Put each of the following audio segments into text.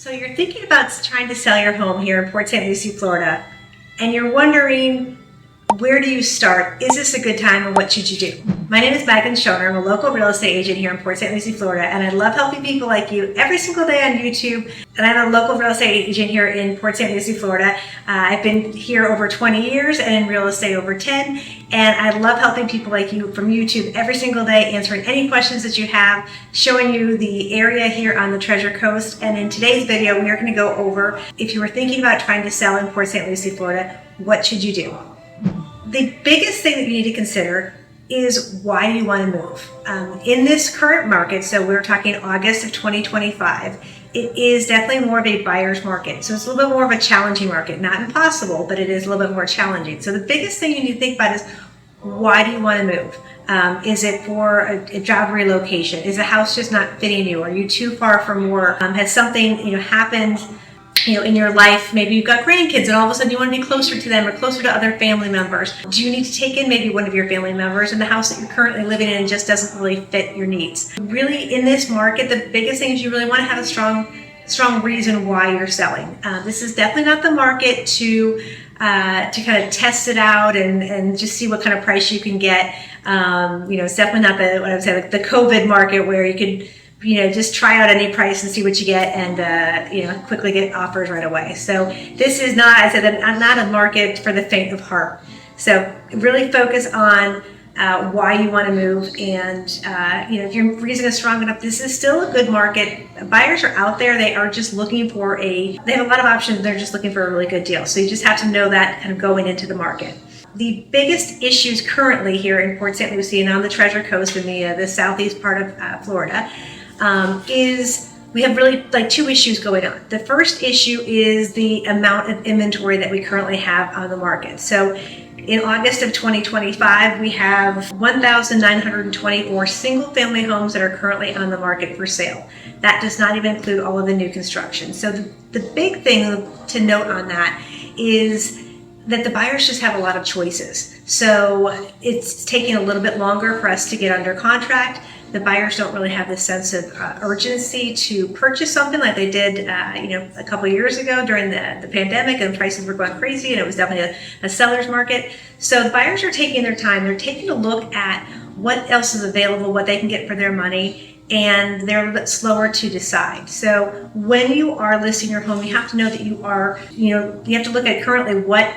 So you're thinking about trying to sell your home here in Port St. Lucie, Florida, and you're wondering, where do you start? Is this a good time and what should you do? My name is SCHONER. I'm a local real estate agent here in Port St. Lucie, Florida, and I love helping people like you every single day on YouTube. And I'm a local real estate agent here in Port St. Lucie, Florida. I've been here over 20 years and in real estate over 10. And I love helping people like you from YouTube every single day, answering any questions that you have, showing you the area here on the Treasure Coast. And in today's video, we are going to go over, if you were thinking about trying to sell in Port St. Lucie, Florida, what should you do? The biggest thing that you need to consider is, why do you want to move? In this current market, so we're talking August of 2025, it is definitely more of a buyer's market. So it's a little bit more of a challenging market, not impossible, but it is a little bit more challenging. So the biggest thing you need to think about is, why do you want to move? Is it for a job relocation? Is the house just not fitting you? Are you too far from work? Has something happened in your life? Maybe you've got grandkids and all of a sudden you want to be closer to them or closer to other family members. Do you need to take in maybe one of your family members, and the house that you're currently living in just doesn't really fit your needs? Really, in this market, the biggest thing is you really want to have a strong reason why you're selling. This is definitely not the market to kind of test it out and just see what kind of price you can get. It's definitely not the COVID market where you could just try out any price and see what you get and, quickly get offers right away. So this is not, I said, not a market for the faint of heart. So really focus on why you want to move. And, if your reason is strong enough, this is still a good market. Buyers are out there. They are just looking for they have a lot of options. They're just looking for a really good deal. So you just have to know that kind of going into the market. The biggest issues currently here in Port St. Lucie and on the Treasure Coast in the southeast part of Florida is we have really two issues going on. The first issue is the amount of inventory that we currently have on the market. So in August of 2025, we have 1,924 single family homes that are currently on the market for sale. That does not even include all of the new construction. So the big thing to note on that is that the buyers just have a lot of choices. So it's taking a little bit longer for us to get under contract. The buyers don't really have the sense of urgency to purchase something like they did, a couple of years ago during the pandemic, and prices were going crazy, and it was definitely a seller's market. So the buyers are taking their time. They're taking a look at what else is available, what they can get for their money, and they're a little bit slower to decide. So when you are listing your home, you have to know that you have to look at currently what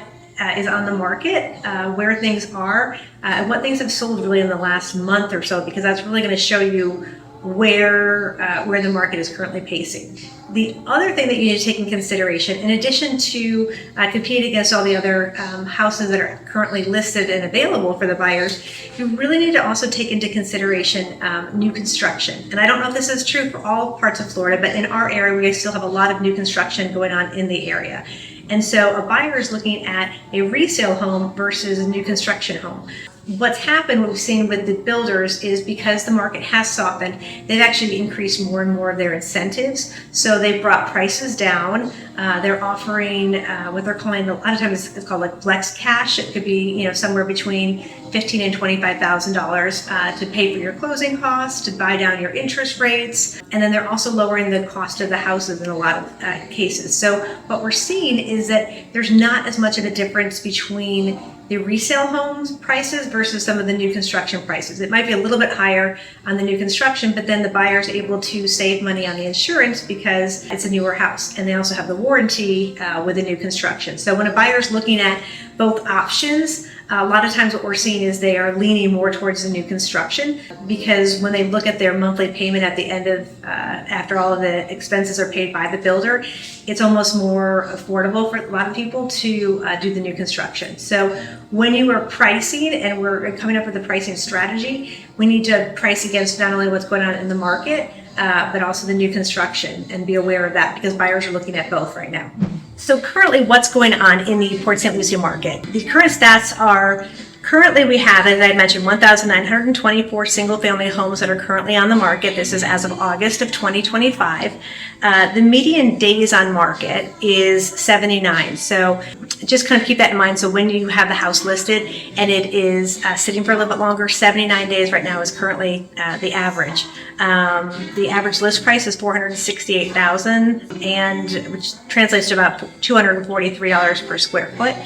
is on the market, where things are, and what things have sold really in the last month or so, because that's really going to show you where the market is currently pacing. The other thing that you need to take in consideration, in addition to competing against all the other houses that are currently listed and available for the buyers, you really need to also take into consideration new construction. And I don't know if this is true for all parts of Florida, but in our area, we still have a lot of new construction going on in the area. And so a buyer is looking at a resale home versus a new construction home. What's happened, what we've seen with the builders, is because the market has softened, they've actually increased more and more of their incentives. So they've brought prices down. They're offering what they're calling, a lot of times it's called like flex cash. It could be somewhere between $15,000 and $25,000 to pay for your closing costs, to buy down your interest rates, and then they're also lowering the cost of the houses in a lot of cases. So what we're seeing is that there's not as much of a difference between the resale homes prices versus some of the new construction prices. It might be a little bit higher on the new construction, but then the buyer is able to save money on the insurance because it's a newer house, and they also have the warranty with the new construction. So when a buyer is looking at both options, a lot of times what we're seeing is they are leaning more towards the new construction, because when they look at their monthly payment at the end of, after all of the expenses are paid by the builder, it's almost more affordable for a lot of people to do the new construction. So when you are pricing, and we're coming up with a pricing strategy, we need to price against not only what's going on in the market, but also the new construction, and be aware of that because buyers are looking at both right now. So currently, what's going on in the Port St. Lucie market? The current stats are, currently we have, as I mentioned, 1,924 single-family homes that are currently on the market. This is as of August of 2025. The median days on market is 79. So just kind of keep that in mind. So when you have the house listed and it is sitting for a little bit longer, 79 days right now is currently the average. The average list price is $468,000, and which translates to about $243 per square foot.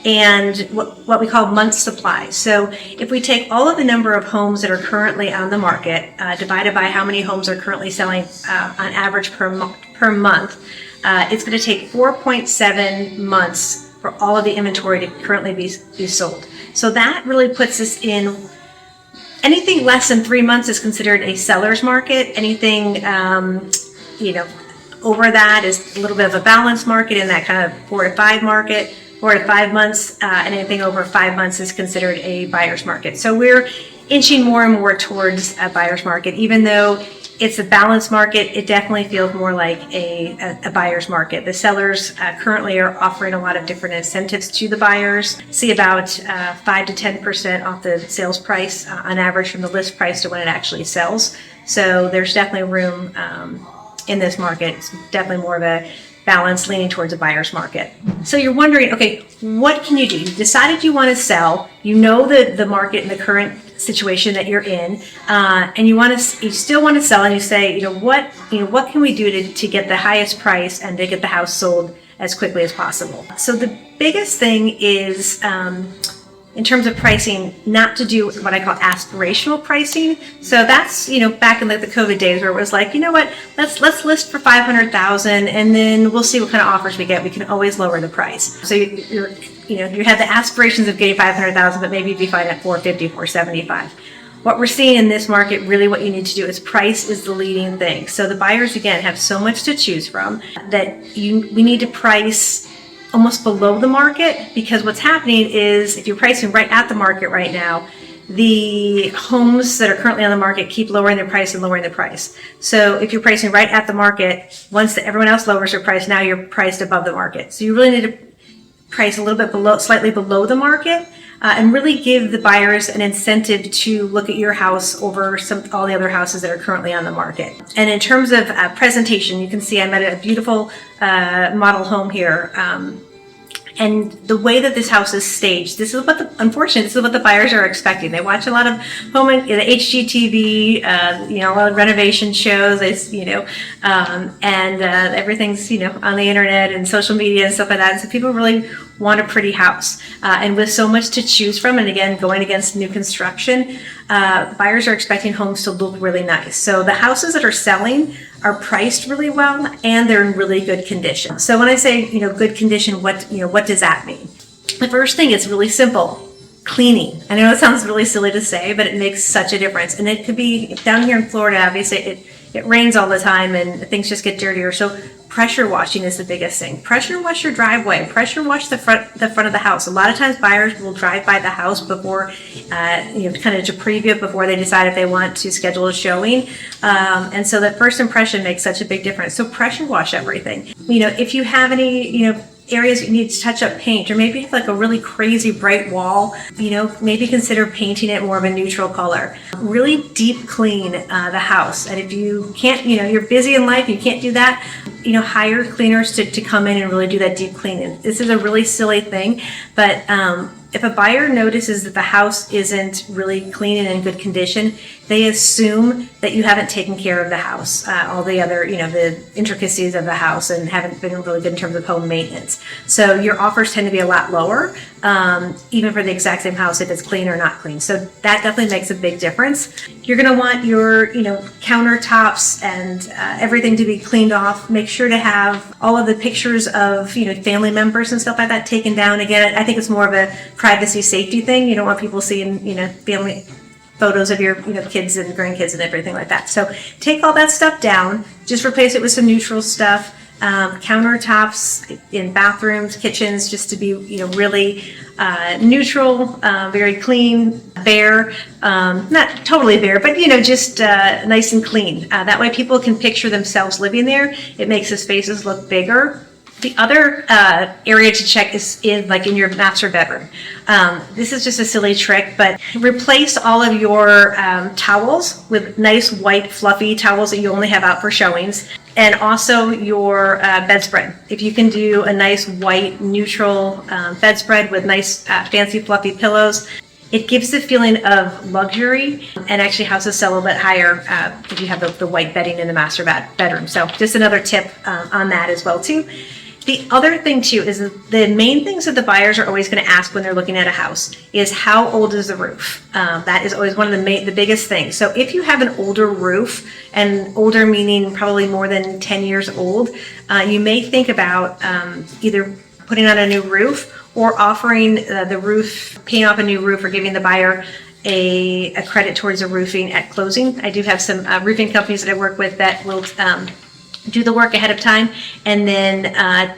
And what we call month supply. So if we take all of the number of homes that are currently on the market, divided by how many homes are currently selling on average per month, it's going to take 4.7 months for all of the inventory to currently be sold. So that really puts us in, anything less than 3 months is considered a seller's market. Anything, over that is a little bit of a balanced market, in that kind of 4 to 5 market. 4 to 5 months, and anything over 5 months is considered a buyer's market. So we're inching more and more towards a buyer's market. Even though it's a balanced market, it definitely feels more like a buyer's market. The sellers currently are offering a lot of different incentives to the buyers. See about 5 to 10% off the sales price on average from the list price to when it actually sells. So there's definitely room in this market. It's definitely more of a balance, leaning towards a buyer's market. So you're wondering, okay, what can you do? You decided you want to sell. You know the market and the current situation that you're in, and you still want to sell, and you say, what can we do to get the highest price and to get the house sold as quickly as possible? So the biggest thing is, in terms of pricing, not to do what I call aspirational pricing. So that's, back in the COVID days where it was like, let's list for $500,000 and then we'll see what kind of offers we get. We can always lower the price. So you have the aspirations of getting $500,000, but maybe you'd be fine at $450, $475. What we're seeing in this market, really what you need to do is price is the leading thing. So the buyers, again, have so much to choose from that we need to price almost below the market, because what's happening is if you're pricing right at the market right now, the homes that are currently on the market keep lowering their price and lowering the price. So if you're pricing right at the market, once everyone else lowers their price, now you're priced above the market. So you really need to price a little bit slightly below the market, and really give the buyers an incentive to look at your house over all the other houses that are currently on the market. And in terms of presentation, you can see I'm at a beautiful model home here. And the way that this house is staged, unfortunately, this is what the buyers are expecting. They watch a lot of the HGTV, a lot of renovation shows, and everything's, on the internet and social media and stuff like that. And so people really want a pretty house. And with so much to choose from, and again, going against new construction, buyers are expecting homes to look really nice. So the houses that are selling are priced really well and they're in really good condition. So when I say, good condition, what does that mean? The first thing is really simple. Cleaning. I know it sounds really silly to say, but it makes such a difference. And it could be down here in Florida, obviously it rains all the time and things just get dirtier. So pressure washing is the biggest thing. Pressure wash your driveway. Pressure wash the front of the house. A lot of times buyers will drive by the house before, kind of to preview it before they decide if they want to schedule a showing. And so that first impression makes such a big difference. So pressure wash everything. If you have any, areas you need to touch up paint, or maybe you have like a really crazy bright wall, maybe consider painting it more of a neutral color. Really deep clean the house. And if you can't, you're busy in life, you can't do that, hire cleaners to come in and really do that deep cleaning. This is a really silly thing, but if a buyer notices that the house isn't really clean and in good condition, they assume that you haven't taken care of the house, all the other, the intricacies of the house, and haven't been really good in terms of home maintenance. So your offers tend to be a lot lower, even for the exact same house, if it's clean or not clean. So that definitely makes a big difference. You're going to want your, countertops and everything to be cleaned off. Make sure to have all of the pictures of, family members and stuff like that taken down. Again, I think it's more of a privacy safety thing. You don't want people seeing, family photos of your kids and grandkids and everything like that. So take all that stuff down, just replace it with some neutral stuff. Countertops in bathrooms, kitchens, just to be really neutral, very clean, bare, not totally bare, but just nice and clean. That way people can picture themselves living there. It makes the spaces look bigger. The other area to check is in your master bedroom. This is just a silly trick, but replace all of your towels with nice white fluffy towels that you only have out for showings. and also your bedspread. If you can do a nice white neutral bedspread with nice fancy fluffy pillows, it gives the feeling of luxury, and actually houses sell a little bit higher if you have the white bedding in the master bedroom. So just another tip on that as well too. The other thing too is the main things that the buyers are always going to ask when they're looking at a house is how old is the roof? That is always one of the biggest things. So if you have an older roof, and older meaning probably more than 10 years old, you may think about either putting on a new roof or offering the roof, paying off a new roof, or giving the buyer a credit towards the roofing at closing. I do have some roofing companies that I work with that will do the work ahead of time, and then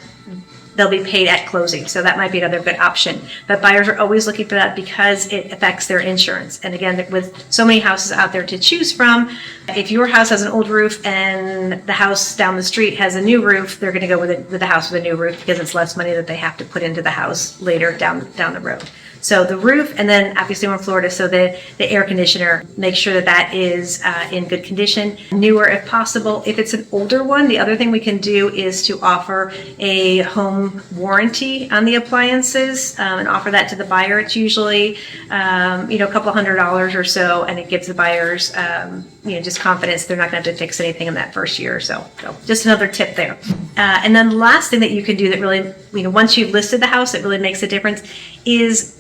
they'll be paid at closing. So that might be another good option. But buyers are always looking for that because it affects their insurance. And again, with so many houses out there to choose from, if your house has an old roof and the house down the street has a new roof, they're going to go with the house with a new roof because it's less money that they have to put into the house later down the road. So the roof, and then obviously we're in Florida, so the air conditioner, make sure that is in good condition, newer if possible. If it's an older one, the other thing we can do is to offer a home warranty on the appliances and offer that to the buyer. It's usually a couple $100 or so, and it gives the buyers just confidence they're not going to have to fix anything in that first year or so. So just another tip there. And then the last thing that you can do that really, once you've listed the house, it really makes a difference is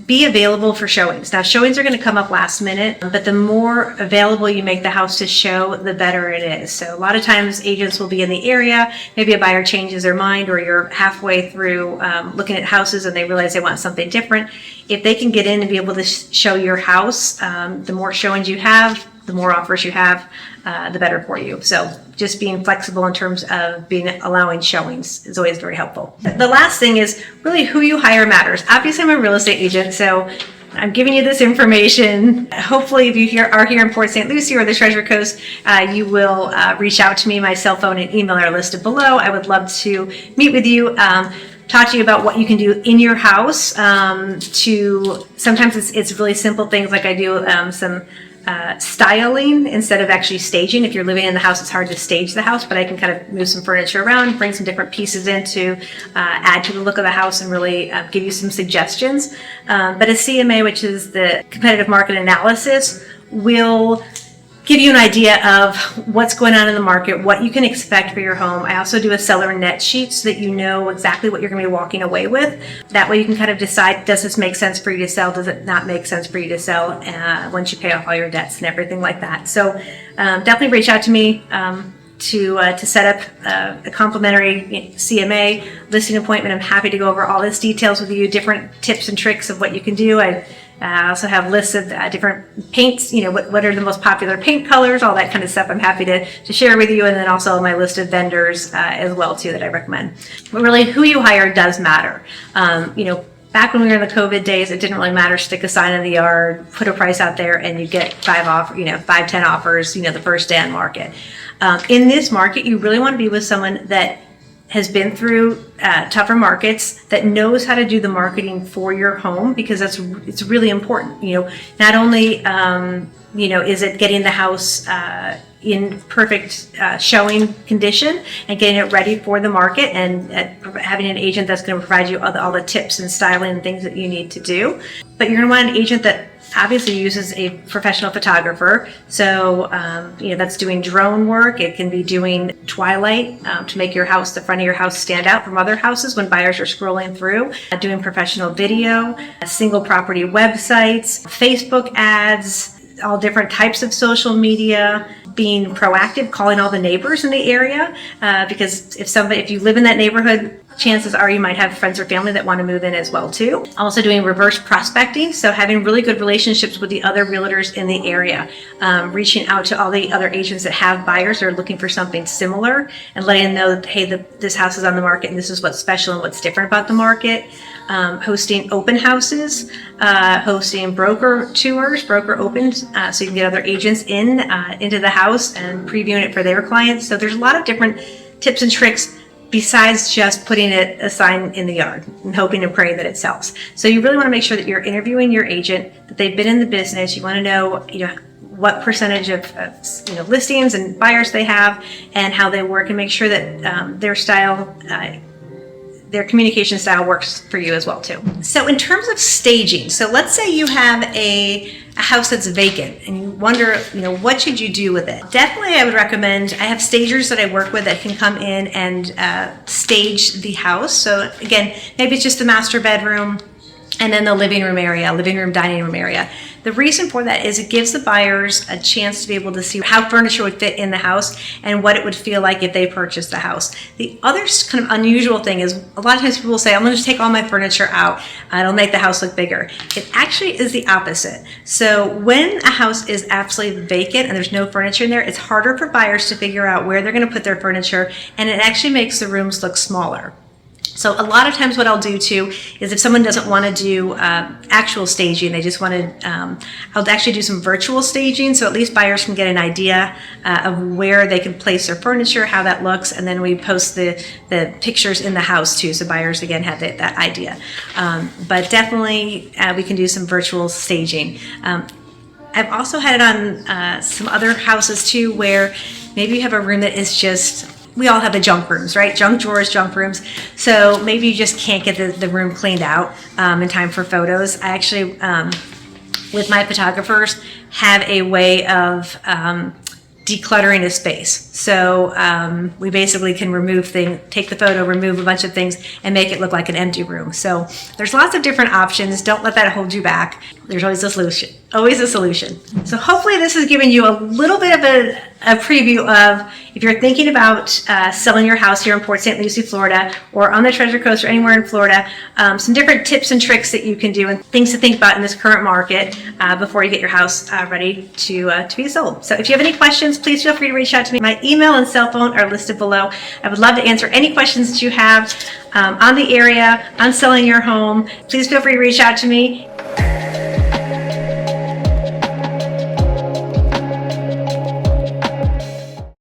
be available for showings. Now, showings are going to come up last minute, but the more available you make the house to show, the better it is. So a lot of times agents will be in the area, maybe a buyer changes their mind, or you're halfway through looking at houses and they realize they want something different. If they can get in and be able to show your house, the more showings you have, the more offers you have, the better for you. So just being flexible in terms of allowing showings is always very helpful. The last thing is really who you hire matters. Obviously, I'm a real estate agent, so I'm giving you this information. Hopefully, if you are here in Port St. Lucie or the Treasure Coast, you will reach out to me. My cell phone and email are listed below. I would love to meet with you. Talk to you about what you can do in your house. Sometimes it's really simple things like I do some styling instead of actually staging. If you're living in the house, it's hard to stage the house, but I can kind of move some furniture around, bring some different pieces in to add to the look of the house and really give you some suggestions. But a CMA, which is the competitive market analysis, will give you an idea of what's going on in the market, what you can expect for your home. I also do a seller net sheet so that you know exactly what you're going to be walking away with. That way you can kind of decide, does this make sense for you to sell? Does it not make sense for you to sell once you pay off all your debts and everything like that? So definitely reach out to me to set up a complimentary CMA listing appointment. I'm happy to go over all this details with you, different tips and tricks of what you can do. I also have lists of different paints, what are the most popular paint colors, all that kind of stuff I'm happy to share with you. And then also my list of vendors as well too that I recommend. But really who you hire does matter. Back when we were in the COVID days, it didn't really matter. Stick a sign in the yard, put a price out there, and you get 10 offers, the first day on market. In this market, you really want to be with someone that has been through tougher markets, that knows how to do the marketing for your home, because it's really important. Not only is it getting the house in perfect showing condition and getting it ready for the market, and having an agent that's going to provide you all the tips and styling and things that you need to do, but you're going to want an agent that obviously uses a professional photographer. So, that's doing drone work. It can be doing twilight to make the front of your house stand out from other houses when buyers are scrolling through, doing professional video, single property websites, Facebook ads, all different types of social media, being proactive, calling all the neighbors in the area, because if you live in that neighborhood, chances are you might have friends or family that want to move in as well too. Also doing reverse prospecting, so having really good relationships with the other realtors in the area, reaching out to all the other agents that have buyers that are looking for something similar and letting them know that, hey, this house is on the market and this is what's special and what's different about the market. Hosting open houses, hosting broker tours, broker opens, so you can get other agents into the house and previewing it for their clients. So there's a lot of different tips and tricks besides just putting a sign in the yard and hoping and praying that it sells. So you really want to make sure that you're interviewing your agent, that they've been in the business. You want to know, what percentage of listings and buyers they have and how they work, and make sure that their communication style works for you as well too. So in terms of staging, so let's say you have a house that's vacant and you wonder, what should you do with it? Definitely I would recommend, I have stagers that I work with that can come in and stage the house. So again, maybe it's just the master bedroom and then the living room, dining room area. The reason for that is it gives the buyers a chance to be able to see how furniture would fit in the house and what it would feel like if they purchased the house. The other kind of unusual thing is a lot of times people will say, I'm going to just take all my furniture out. It'll make the house look bigger. It actually is the opposite. So when a house is absolutely vacant and there's no furniture in there, it's harder for buyers to figure out where they're going to put their furniture, and it actually makes the rooms look smaller. So a lot of times what I'll do too is if someone doesn't want to do actual staging, they just want to, I'll actually do some virtual staging, so at least buyers can get an idea of where they can place their furniture, how that looks, and then we post the pictures in the house too, so buyers again have that idea. But definitely we can do some virtual staging. I've also had it on some other houses too, where maybe you have a room that is just, we all have the junk rooms, right? Junk drawers, junk rooms. So maybe you just can't get the room cleaned out in time for photos. I actually, with my photographers, have a way of decluttering a space. So we basically can take the photo, remove a bunch of things, and make it look like an empty room. So there's lots of different options. Don't let that hold you back. There's always a solution. Always a solution. So hopefully this has given you a little bit of a preview of if you're thinking about selling your house here in Port St. Lucie, Florida, or on the Treasure Coast or anywhere in Florida, some different tips and tricks that you can do and things to think about in this current market before you get your house ready to be sold. So if you have any questions, please feel free to reach out to me. My email and cell phone are listed below. I would love to answer any questions that you have on the area, on selling your home. Please feel free to reach out to me.